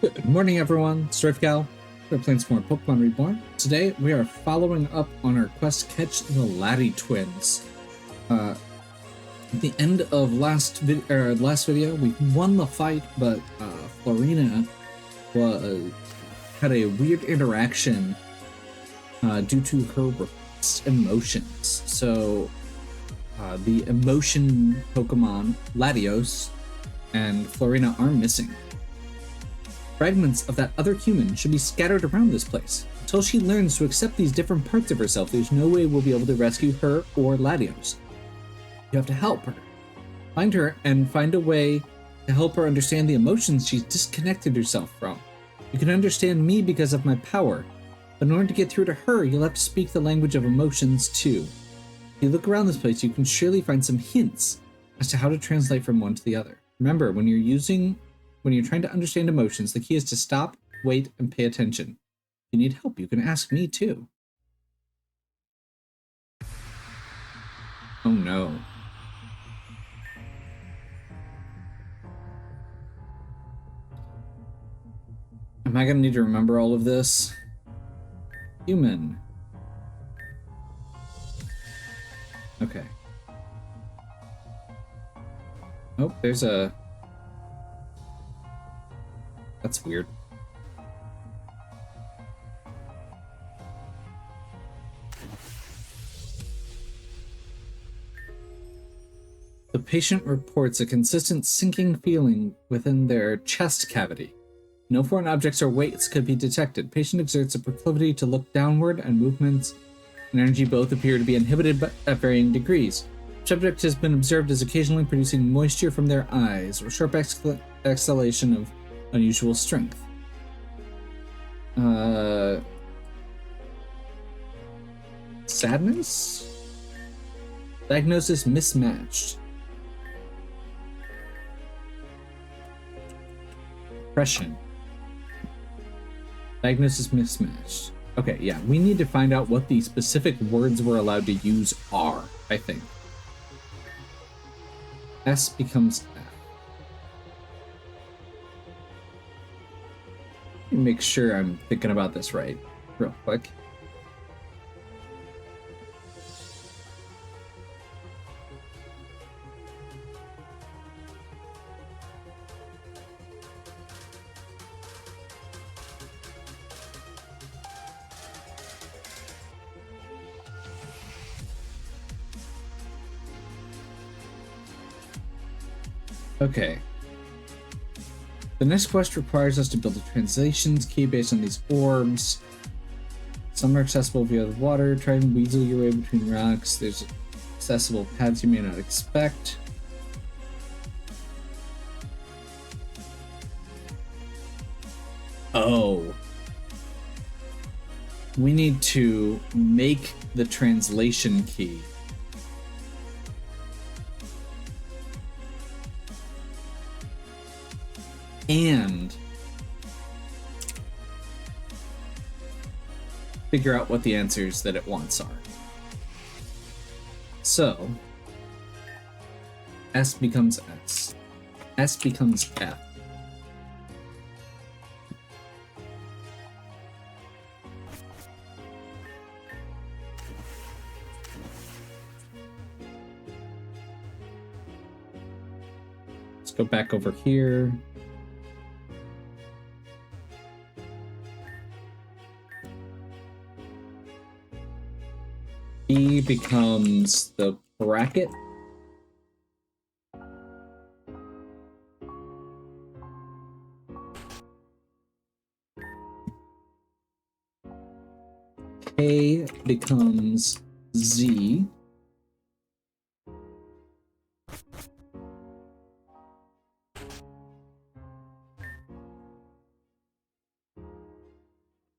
Good morning, everyone. Strivegal. We're playing some more Pokémon Reborn. Today, we are following up on our quest to catch the Laddie twins. At the end of last video, we won the fight, but Florina had a weird interaction due to her repressed emotions. So, the emotion Pokemon Latios and Florina are missing. Fragments of that other human should be scattered around this place. Until she learns to accept these different parts of herself, there's no way we'll be able to rescue her or Latios. You have to help her. Find her and find a way to help her understand the emotions she's disconnected herself from. You can understand me because of my power, but in order to get through to her, you'll have to speak the language of emotions too. If you look around this place, you can surely find some hints as to how to translate from one to the other. Remember, when you're trying to understand emotions, the key is to stop, wait, and pay attention. If you need help, you can ask me too. Oh no. Am I gonna need to remember all of this? Human. Okay. Oh, there's a... That's weird. The patient reports a consistent sinking feeling within their chest cavity. No foreign objects or weights could be detected. Patient exerts a proclivity to look downward, and movements and energy both appear to be inhibited at varying degrees. Subject has been observed as occasionally producing moisture from their eyes or sharp exhalation of unusual strength. Sadness? Diagnosis mismatched. Depression. Diagnosis mismatched. Okay, yeah, we need to find out what the specific words we're allowed to use are, I think. S becomes F. Let me make sure I'm thinking about this right, real quick. Okay. The next quest requires us to build a translations key based on these orbs. Some are accessible via the water. Try and weasel your way between rocks. There's accessible paths you may not expect. Oh. We need to make the translation key. And figure out what the answers that it wants are. So, S becomes S. S becomes F. Let's go back over here. E becomes the bracket. K becomes Z.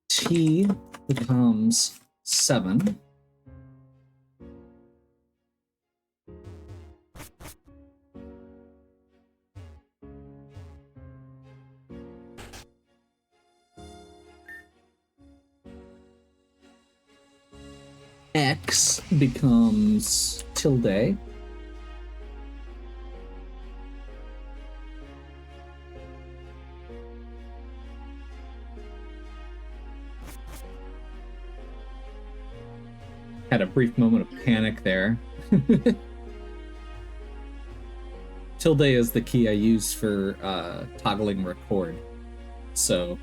T becomes 7. X becomes tilde. Had a brief moment of panic there. Tilde is the key I use for toggling record. So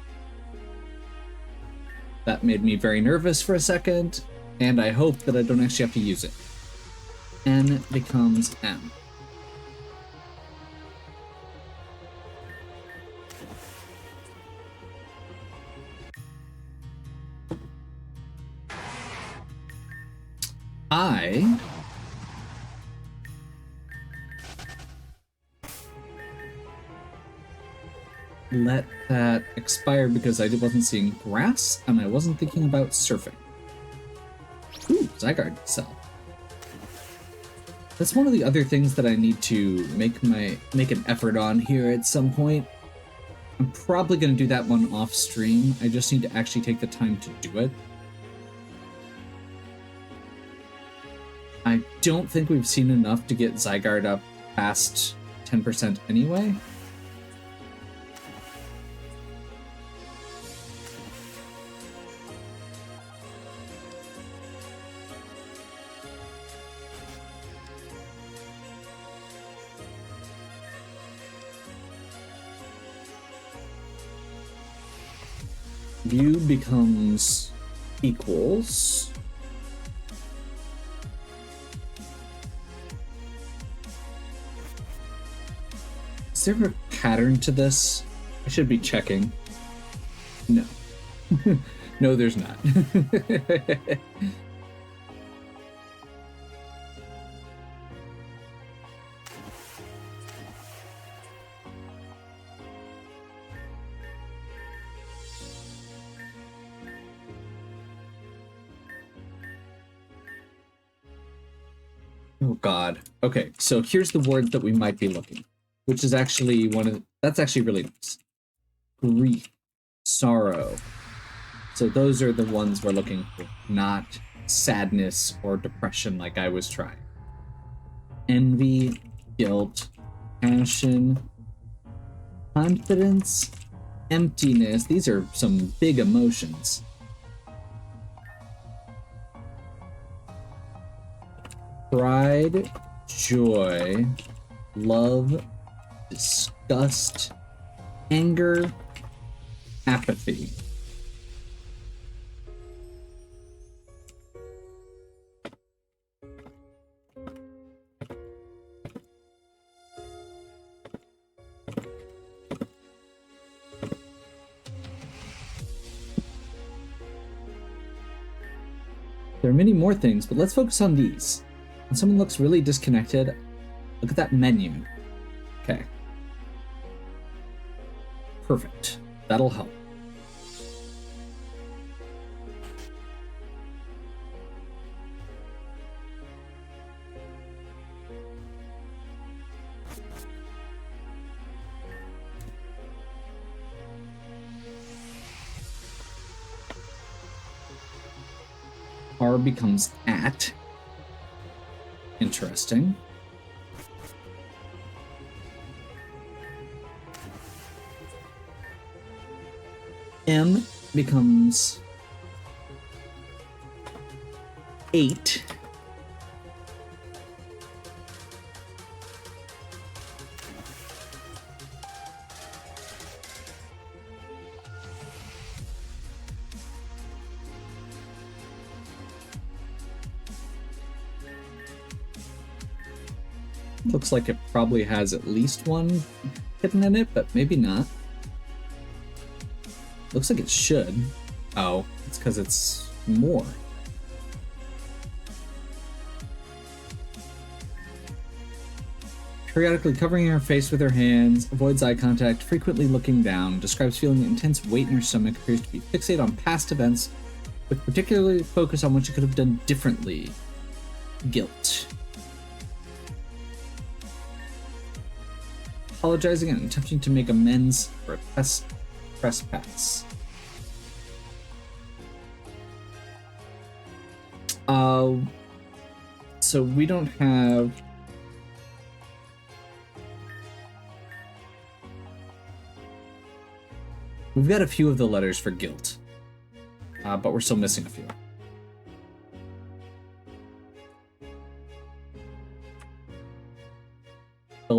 that made me very nervous for a second, and I hope that I don't actually have to use it. N becomes M. I let that expire because I wasn't seeing grass and I wasn't thinking about surfing. Ooh, Zygarde cell. That's one of the other things that I need to make an effort on here at some point. I'm probably going to do that one off stream. I just need to actually take the time to do it. I don't think we've seen enough to get Zygarde up past 10% anyway. View becomes equals. Is there a pattern to this? I should be checking. No. No, there's not. Oh God. Okay, so here's the word that we might be looking, which is actually that's actually really nice. Grief, sorrow. So those are the ones we're looking for, not sadness or depression like I was trying. Envy, guilt, passion, confidence, emptiness. These are some big emotions. Pride, joy, love, disgust, anger, apathy. There are many more things, but let's focus on these. When someone looks really disconnected, look at that menu. Okay. Perfect. That'll help. R becomes at. Interesting. M becomes 8. Looks like it probably has at least one hidden in it, but maybe not. Looks like it should. Oh, it's because it's more. Periodically covering her face with her hands, avoids eye contact, frequently looking down, describes feeling intense weight in her stomach, appears to be fixated on past events, with particularly focus on what she could have done differently. Guilt. Apologizing and attempting to make amends for a trespass. So we don't have... We've got a few of the letters for guilt, but we're still missing a few.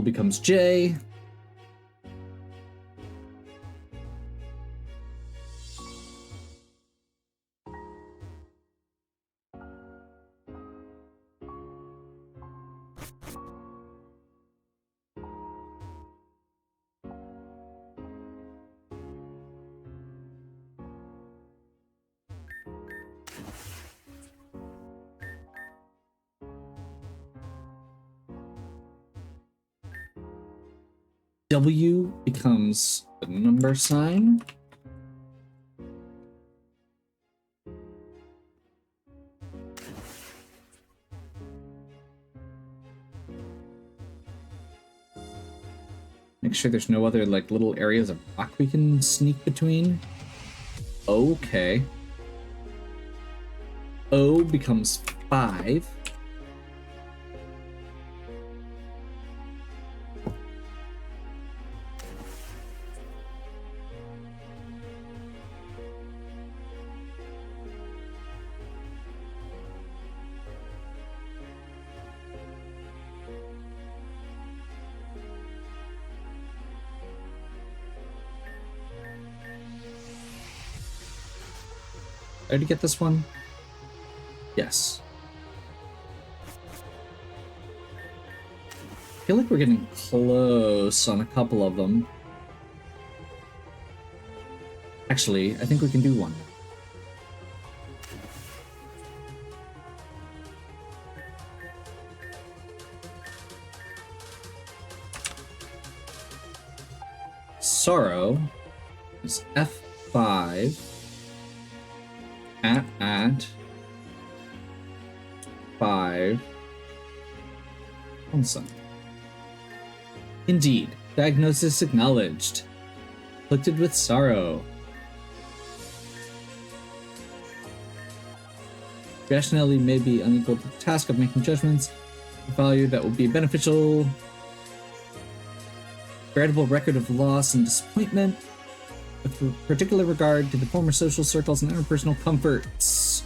becomes J. W becomes the number sign. Make sure there's no other like little areas of rock we can sneak between. Okay. O becomes 5. Did I get this one? Yes. I feel like we're getting close on a couple of them. Actually, I think we can do one. Sorrow is F5 at 5 constant. Indeed, diagnosis acknowledged. Afflicted with sorrow. Rationality may be unequal to the task of making judgments. A value that will be beneficial. Veritable record of loss and disappointment, with particular regard to the former social circles and interpersonal comforts.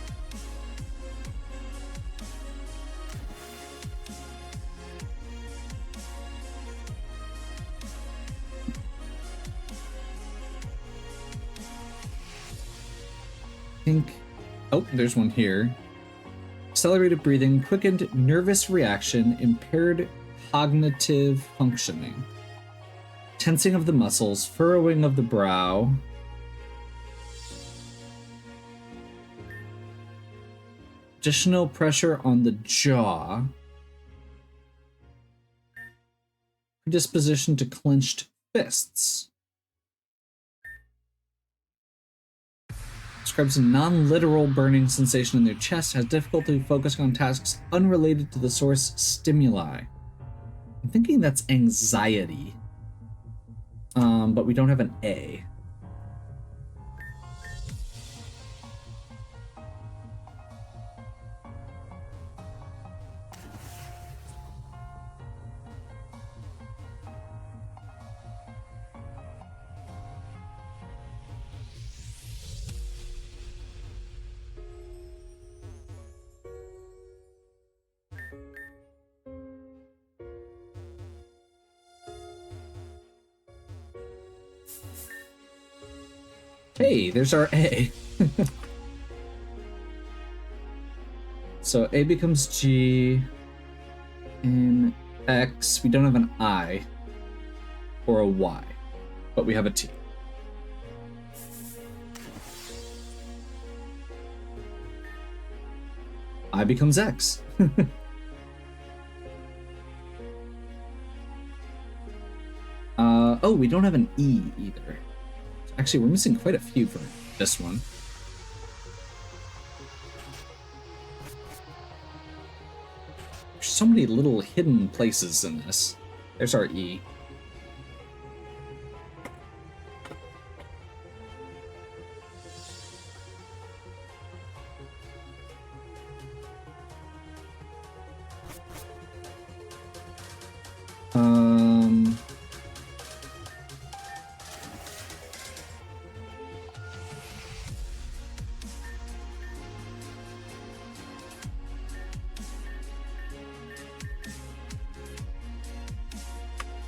I think... Oh, there's one here. Accelerated breathing, quickened nervous reaction, impaired cognitive functioning. Tensing of the muscles, furrowing of the brow. Additional pressure on the jaw. Predisposition to clenched fists. Describes a non-literal burning sensation in their chest, has difficulty focusing on tasks unrelated to the source stimuli. I'm thinking that's anxiety. But we don't have an A. Hey, there's our A. So A becomes G and X. We don't have an I or a Y, but we have a T. I becomes X. Oh, we don't have an E either. Actually, we're missing quite a few for this one. There's so many little hidden places in this. There's our E.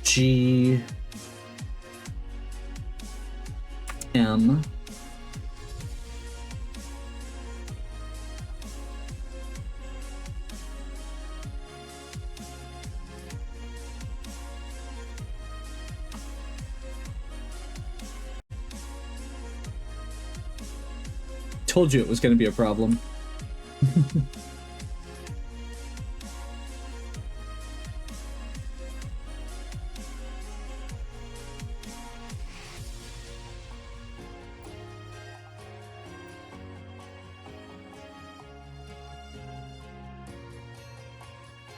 G M Told you it was going to be a problem.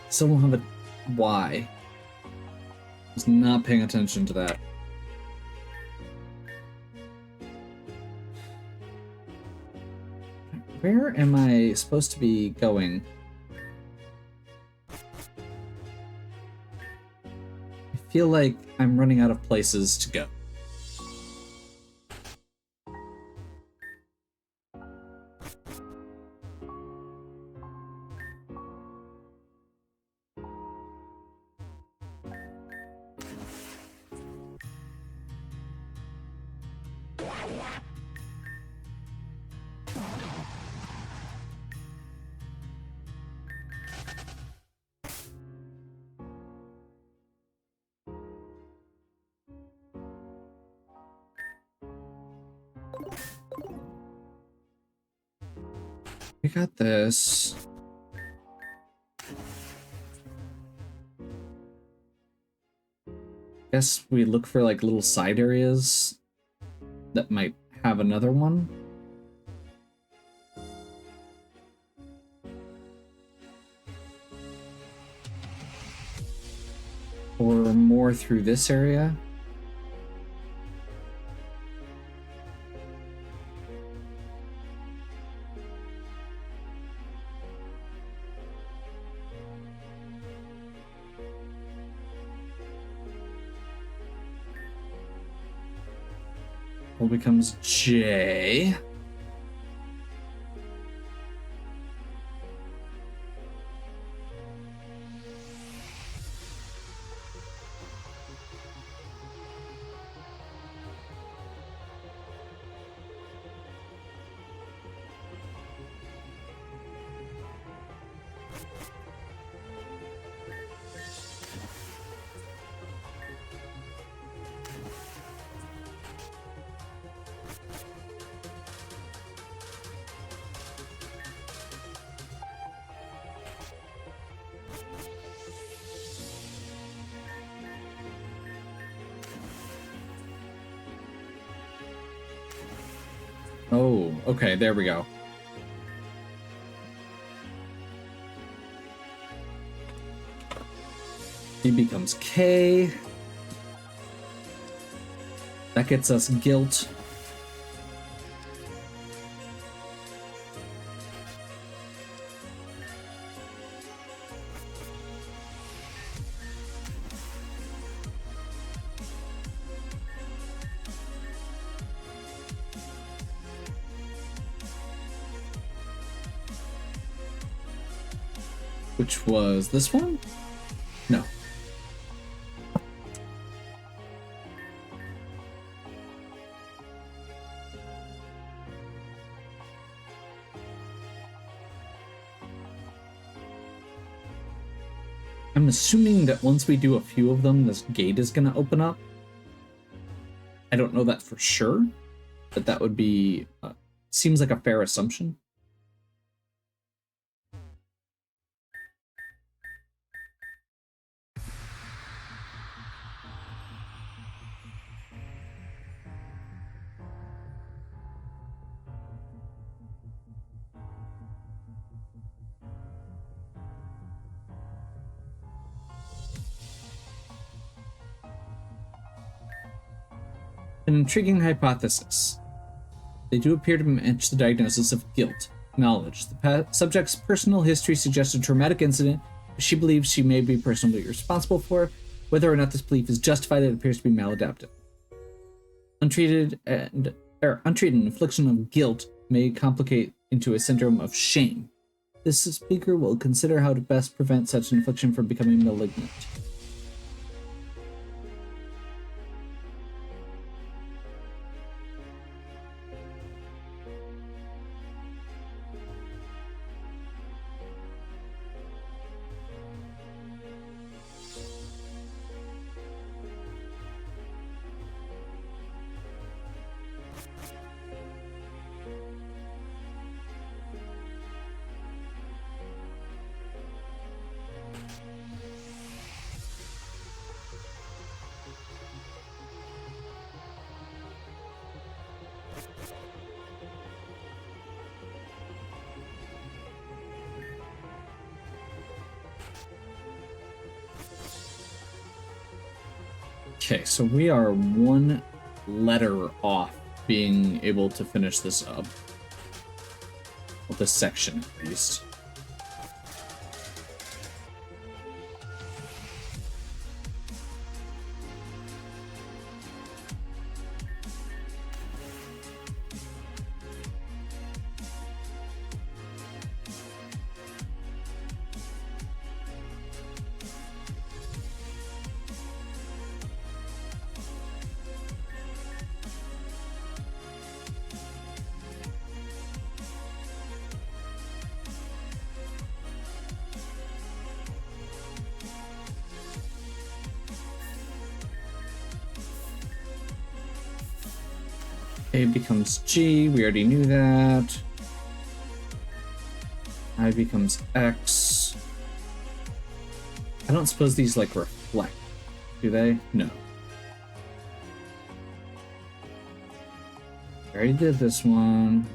Still don't have a Y. Was not paying attention to that. Where am I supposed to be going? I feel like I'm running out of places to go. We got this. Guess we look for like little side areas that might have another one. Or more through this area. Becomes J. Oh, okay, there we go. He becomes K. That gets us guilt. Which was this one? No. I'm assuming that once we do a few of them, this gate is going to open up. I don't know that for sure, but that would be... seems like a fair assumption. An intriguing hypothesis. They do appear to match the diagnosis of guilt. Knowledge. The subject's personal history suggests a traumatic incident she believes she may be personally responsible for. Whether or not this belief is justified, it appears to be maladaptive. Untreated infliction of guilt may complicate into a syndrome of shame. This speaker will consider how to best prevent such infliction from becoming malignant. Okay, so we are one letter off being able to finish this up. Well, this section, at least. A becomes G, we already knew that. I becomes X. I don't suppose these, like, reflect, do they? No. I already did this one.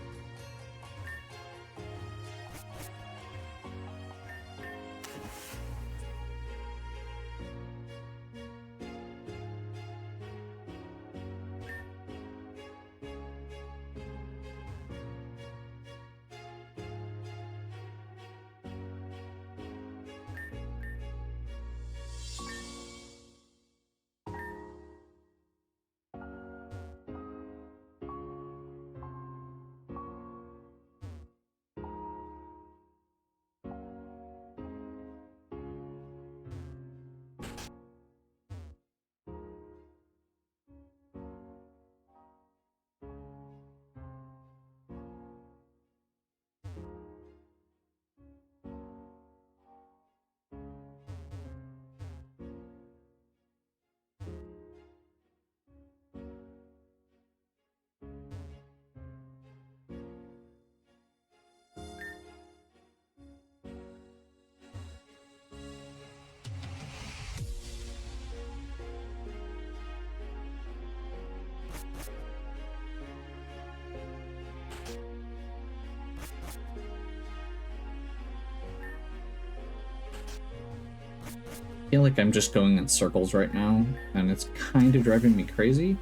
I feel like I'm just going in circles right now, and it's kind of driving me crazy.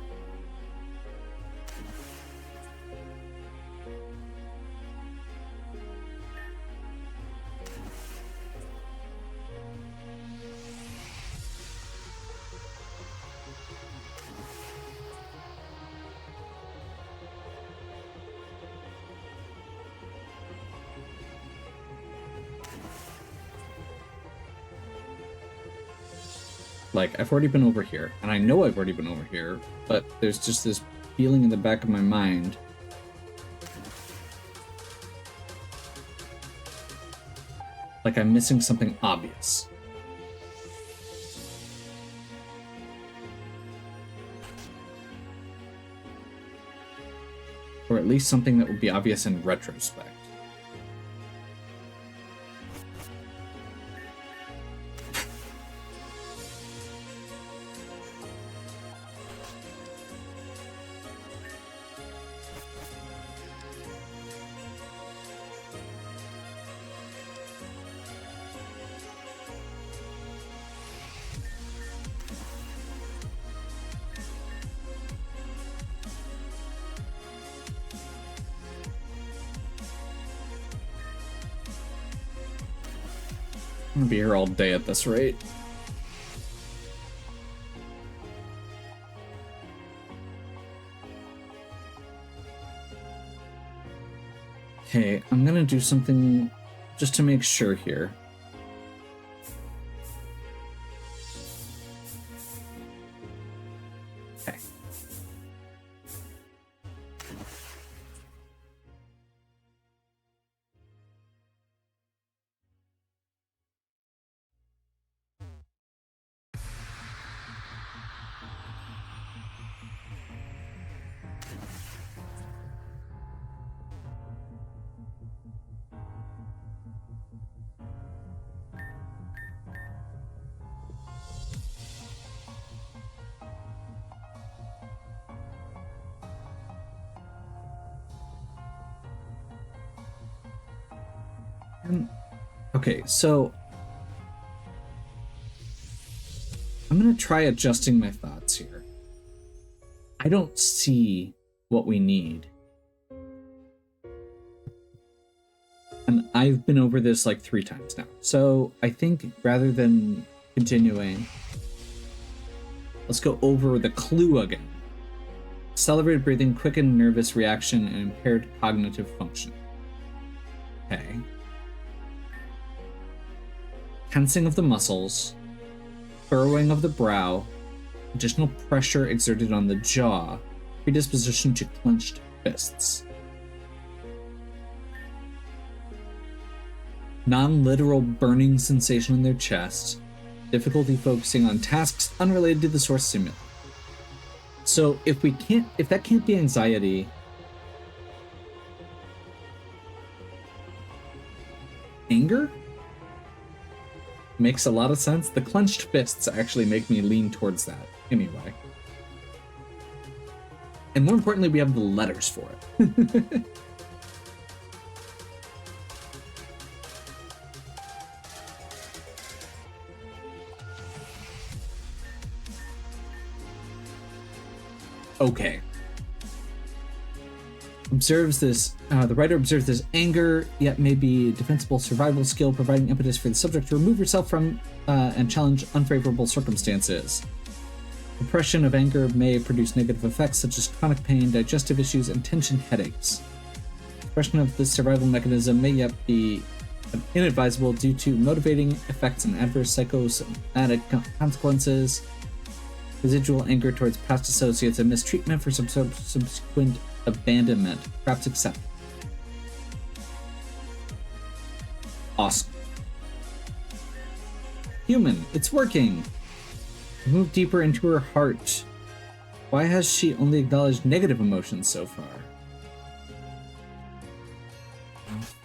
Like, I've already been over here, and I know I've already been over here, but there's just this feeling in the back of my mind. Like I'm missing something obvious. Or at least something that would be obvious in retrospect. I'm gonna be here all day at this rate. Okay, I'm gonna do something just to make sure here. Okay. Okay, so I'm gonna try adjusting my thoughts here. I don't see what we need. And I've been over this like 3 times now. So I think rather than continuing, let's go over the clue again. Accelerated breathing, quickened nervous reaction, and impaired cognitive function. Okay. Tensing of the muscles, furrowing of the brow, additional pressure exerted on the jaw, predisposition to clenched fists. Non-literal burning sensation in their chest, difficulty focusing on tasks unrelated to the source stimuli. So if that can't be anxiety, anger makes a lot of sense. The clenched fists actually make me lean towards that anyway. And more importantly, we have the letters for it. Okay. The writer observes this anger, yet may be defensible survival skill, providing impetus for the subject to remove herself from and challenge unfavorable circumstances. Repression of anger may produce negative effects such as chronic pain, digestive issues, and tension headaches. Expression of this survival mechanism may yet be inadvisable due to motivating effects and adverse psychosomatic consequences. Residual anger towards past associates and mistreatment for subsequent abandonment. Perhaps accept. Awesome. Human, it's working. Move deeper into her heart. Why has she only acknowledged negative emotions so far?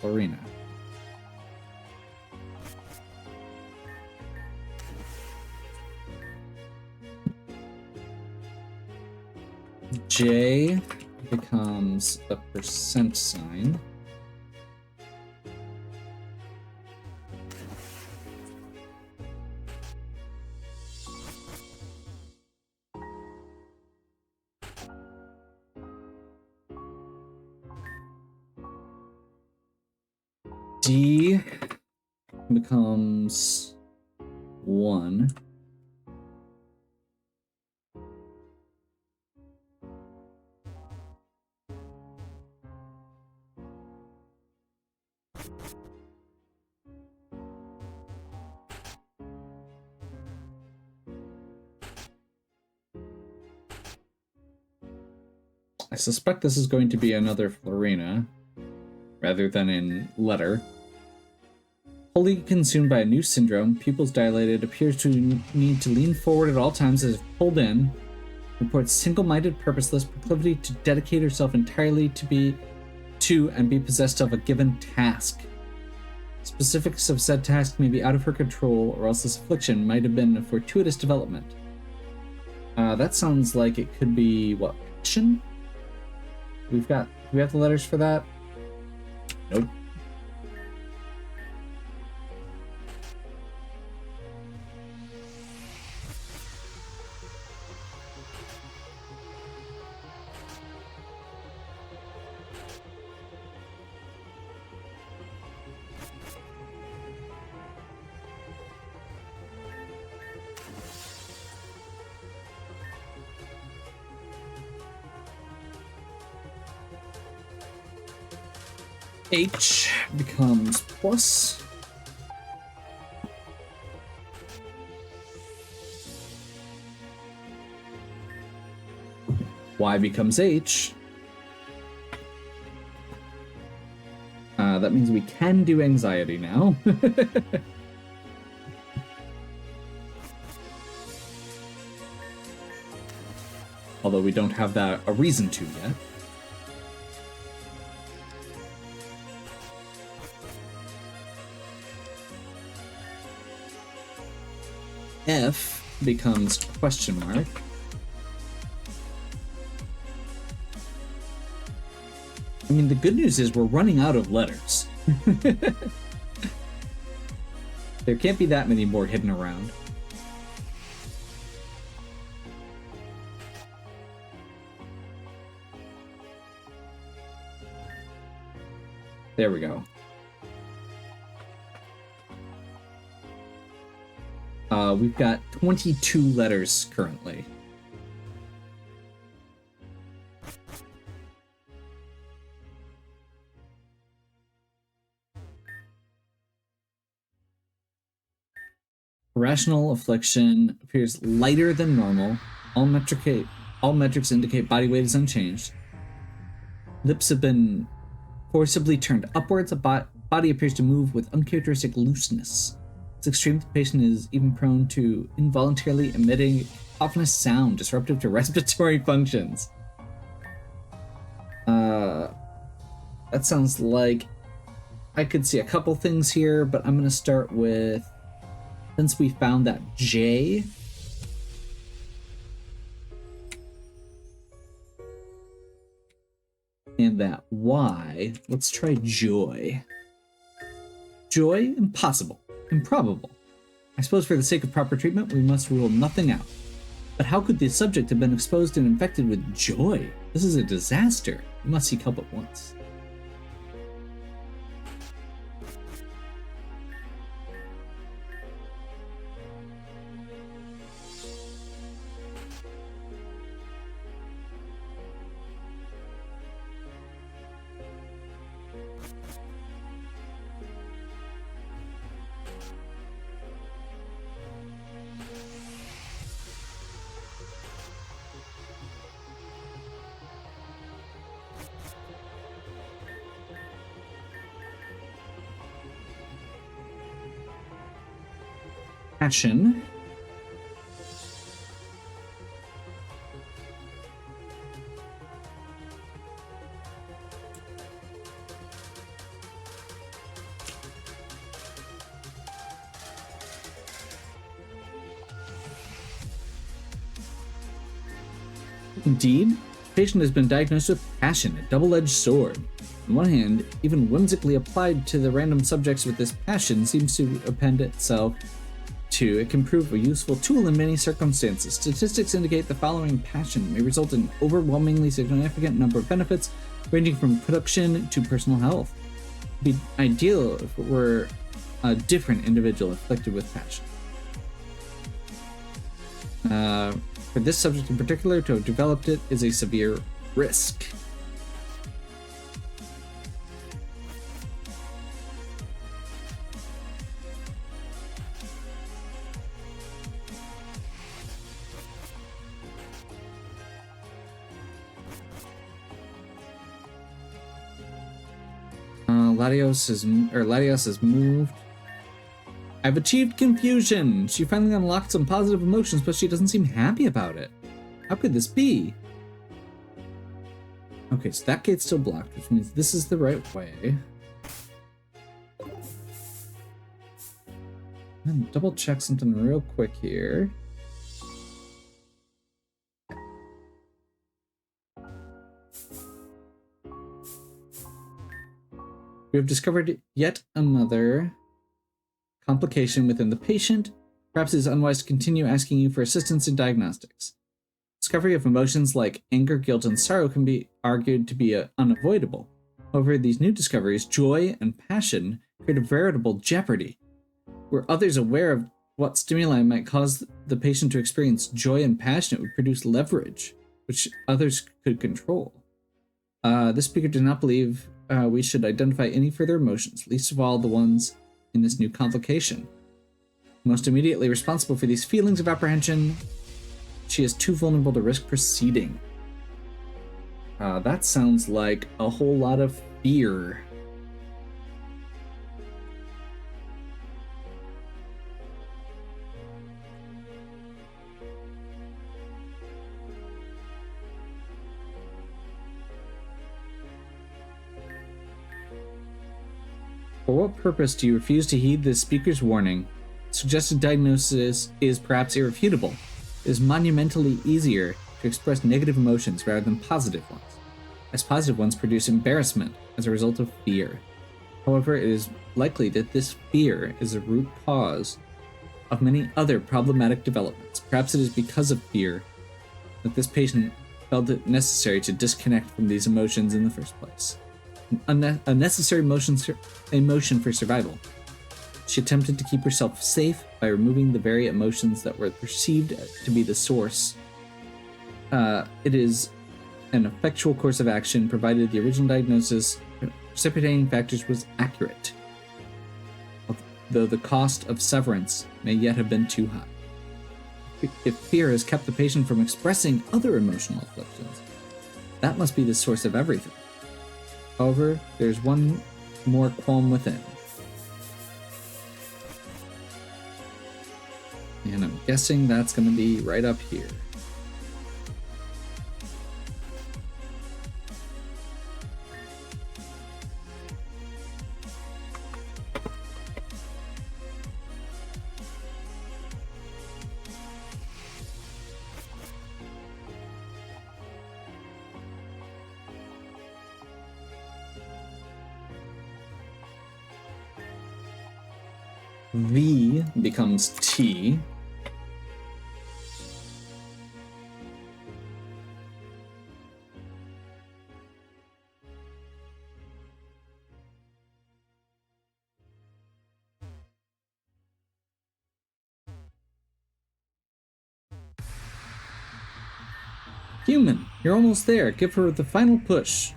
Florina. J becomes a percent sign. D becomes 1. I suspect this is going to be another Florina, rather than in letter. Wholly consumed by a new syndrome, pupils dilated, appears to need to lean forward at all times as if pulled in, reports single-minded, purposeless, proclivity to dedicate herself entirely to and be possessed of a given task. Specifics of said task may be out of her control, or else this affliction might have been a fortuitous development. That sounds like it could be, what, passion? Do we have the letters for that? Nope. H becomes plus. Y becomes H. That means we can do anxiety now. Although we don't have a reason to yet. F becomes question mark. I mean, the good news is we're running out of letters. There can't be that many more hidden around. There we go. We've got 22 letters currently. Rational affliction appears lighter than normal. All metrics indicate body weight is unchanged. Lips have been forcibly turned upwards. Body appears to move with uncharacteristic looseness. It's extreme. The patient is even prone to involuntarily emitting cacophonous sound disruptive to respiratory functions. That sounds like I could see a couple things here, but I'm going to start with, since we found that J, and that Y, let's try joy. Joy, impossible. Improbable. I suppose for the sake of proper treatment, we must rule nothing out. But how could the subject have been exposed and infected with joy? This is a disaster. We must seek help at once. Passion. Indeed, the patient has been diagnosed with passion, a double-edged sword. On one hand, even whimsically applied to the random subjects with this passion seems to append itself to it can prove a useful tool in many circumstances. Statistics indicate the following passion may result in overwhelmingly significant number of benefits, ranging from production to personal health. It would be ideal if it were a different individual afflicted with passion. For this subject in particular, to have developed it is a severe risk. Latios has moved. I've achieved confusion. She finally unlocked some positive emotions, but she doesn't seem happy about it. How could this be? Okay, so that gate's still blocked, which means this is the right way. I'm gonna double check something real quick here. We have discovered yet another complication within the patient. Perhaps it is unwise to continue asking you for assistance in diagnostics. Discovery of emotions like anger, guilt, and sorrow can be argued to be unavoidable. However, these new discoveries, joy and passion, create a veritable jeopardy. Were others aware of what stimuli might cause the patient to experience joy and passion, it would produce leverage, which others could control. This speaker does not believe we should identify any further emotions, least of all the ones in this new complication. Most immediately responsible for these feelings of apprehension, she is too vulnerable to risk proceeding. That sounds like a whole lot of fear. For what purpose do you refuse to heed the speaker's warning? Suggested diagnosis is perhaps irrefutable. It is monumentally easier to express negative emotions rather than positive ones, as positive ones produce embarrassment as a result of fear. However, it is likely that this fear is a root cause of many other problematic developments. Perhaps it is because of fear that this patient felt it necessary to disconnect from these emotions in the first place. A necessary emotion for survival. She attempted to keep herself safe by removing the very emotions that were perceived to be the source. It is an effectual course of action provided the original diagnosis precipitating factors was accurate, though the cost of severance may yet have been too high. If fear has kept the patient from expressing other emotional afflictions, that must be the source of everything. However, there's one more qualm within. And I'm guessing that's going to be right up here. V becomes T. Human, you're almost there. Give her the final push.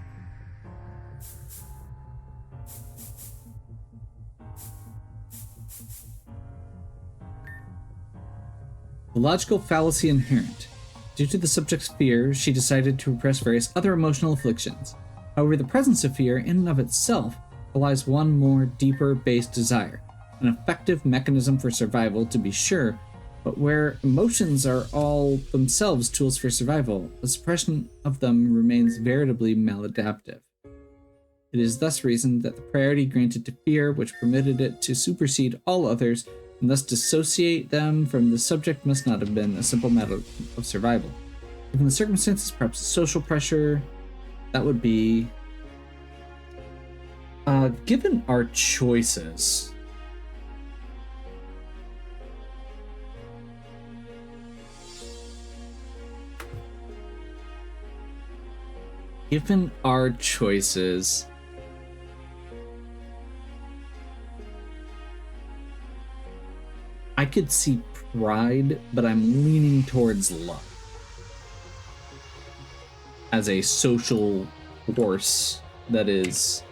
The logical fallacy inherent. Due to the subject's fear, she decided to repress various other emotional afflictions. However, the presence of fear in and of itself belies one more deeper based desire, an effective mechanism for survival to be sure, but where emotions are all themselves tools for survival, the suppression of them remains veritably maladaptive. It is thus reasoned that the priority granted to fear, which permitted it to supersede all others, and thus dissociate them from the subject, must not have been a simple matter of survival. Given the circumstances, perhaps the social pressure, that would be... given our choices... I could see pride, but I'm leaning towards love as a social force that is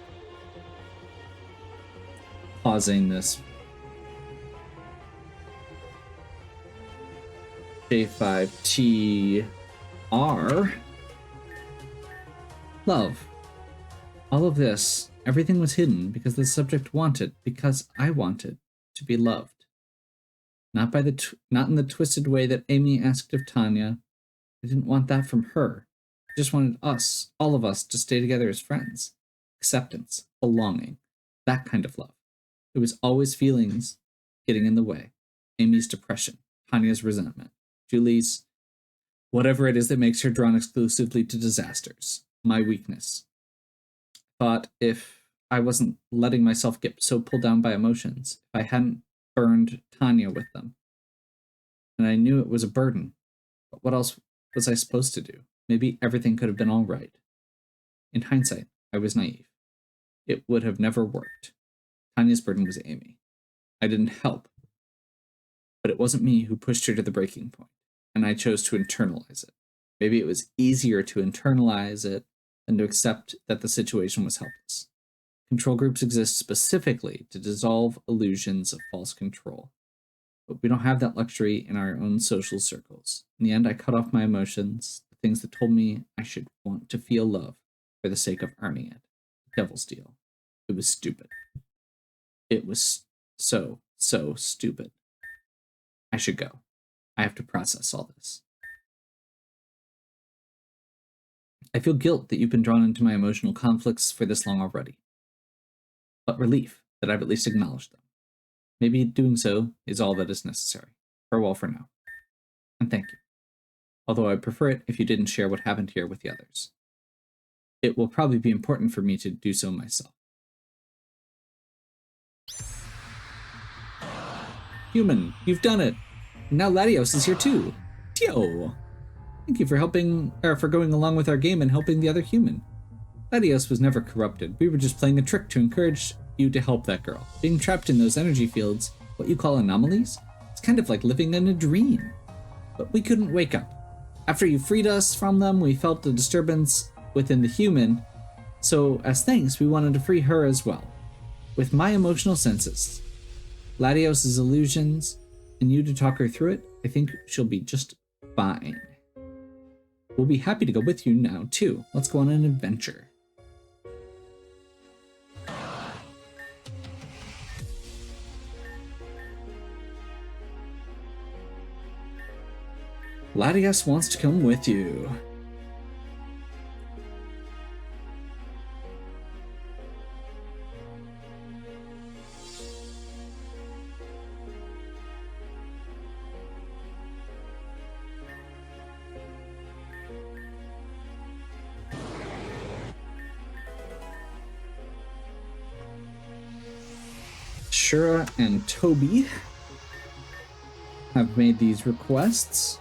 causing this. J5TR. Love. All of this, everything was hidden because the subject wanted, because I wanted, to be loved. Not in the twisted way that Amy asked of Tanya. I didn't want that from her. I just wanted us, all of us, to stay together as friends. Acceptance, belonging, that kind of love. It was always feelings getting in the way. Amy's depression, Tanya's resentment, Julie's whatever it is that makes her drawn exclusively to disasters. My weakness. Thought if I wasn't letting myself get so pulled down by emotions, if I hadn't burned Tanya with them. And I knew it was a burden. But what else was I supposed to do? Maybe everything could have been all right. In hindsight, I was naive. It would have never worked. Tanya's burden was Amy. I didn't help. But it wasn't me who pushed her to the breaking point, and I chose to internalize it. Maybe it was easier to internalize it than to accept that the situation was helpless. Control groups exist specifically to dissolve illusions of false control. But we don't have that luxury in our own social circles. In the end, I cut off my emotions, the things that told me I should want to feel love for the sake of earning it. Devil's deal. It was stupid. It was so stupid. I should go. I have to process all this. I feel guilt that you've been drawn into my emotional conflicts for this long already. But relief that I've at least acknowledged them. Maybe doing so is all that is necessary. Farewell for now. And thank you. Although I'd prefer it if you didn't share what happened here with the others. It will probably be important for me to do so myself. Human, you've done it. And now Latios is here too. Tio! Thank you for for going along with our game and helping the other human. Latios was never corrupted. We were just playing a trick to encourage you to help that girl. Being trapped in those energy fields, what you call anomalies, it's kind of like living in a dream. But we couldn't wake up. After you freed us from them, we felt a disturbance within the human, so as thanks, we wanted to free her as well. With my emotional senses, Latios' illusions, and you to talk her through it, I think she'll be just fine. We'll be happy to go with you now, too. Let's go on an adventure. Latios wants to come with you. Shura and Toby have made these requests.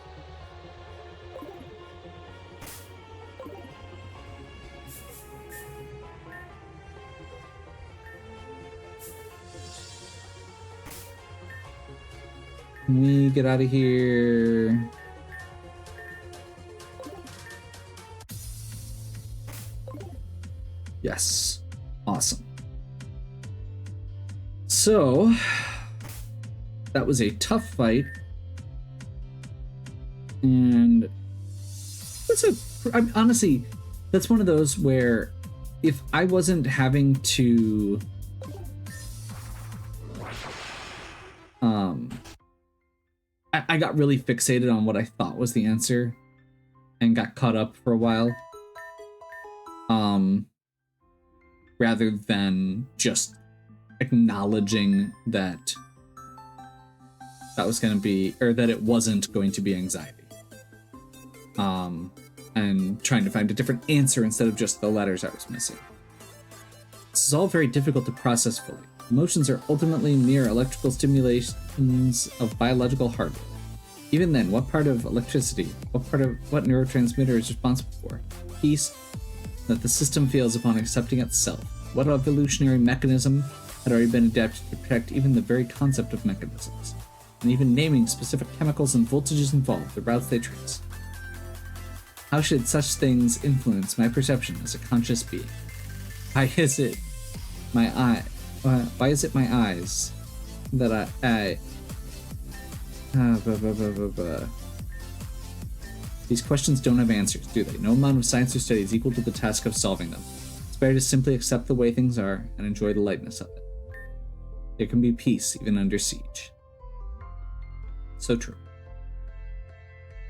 Can we get out of here? Yes. Awesome. So, that was a tough fight. And honestly, that's one of those where if I wasn't having to I got really fixated on what I thought was the answer and got caught up for a while. Rather than just acknowledging that was going to be, or that it wasn't going to be anxiety. And trying to find a different answer instead of just the letters I was missing. This is all very difficult to process fully. Emotions are ultimately mere electrical stimulations of biological hardware. Even then, what part of electricity, what neurotransmitter is responsible for? Peace that the system feels upon accepting itself. What evolutionary mechanism had already been adapted to protect even the very concept of mechanisms, and even naming specific chemicals and voltages involved, the routes they trace. How should such things influence my perception as a conscious being? Why is it my eyes that These questions don't have answers, do they? No amount of science or study is equal to the task of solving them. It's better to simply accept the way things are and enjoy the lightness of it. There can be peace even under siege. So true.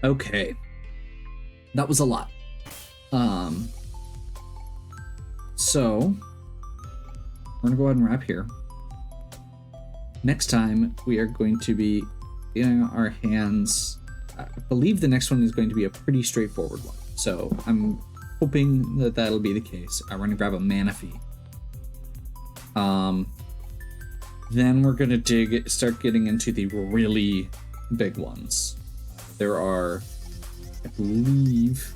Okay. That was a lot. So we're gonna go ahead and wrap here. Next time we are going to be getting our hands. I believe the next one is going to be a pretty straightforward one. So I'm hoping that that'll be the case. We're gonna grab a Manaphy. Then we're gonna start getting into the really big ones. There are, I believe,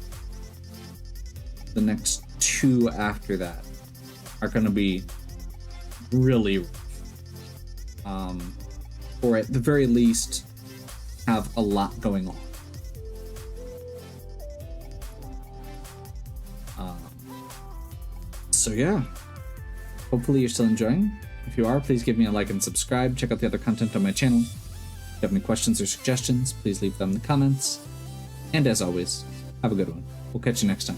the next two after that are gonna be really, or at the very least, have a lot going on. So yeah, hopefully you're still enjoying. If you are, please give me a like and subscribe. Check out the other content on my channel. If you have any questions or suggestions, please leave them in the comments. And as always, have a good one. We'll catch you next time.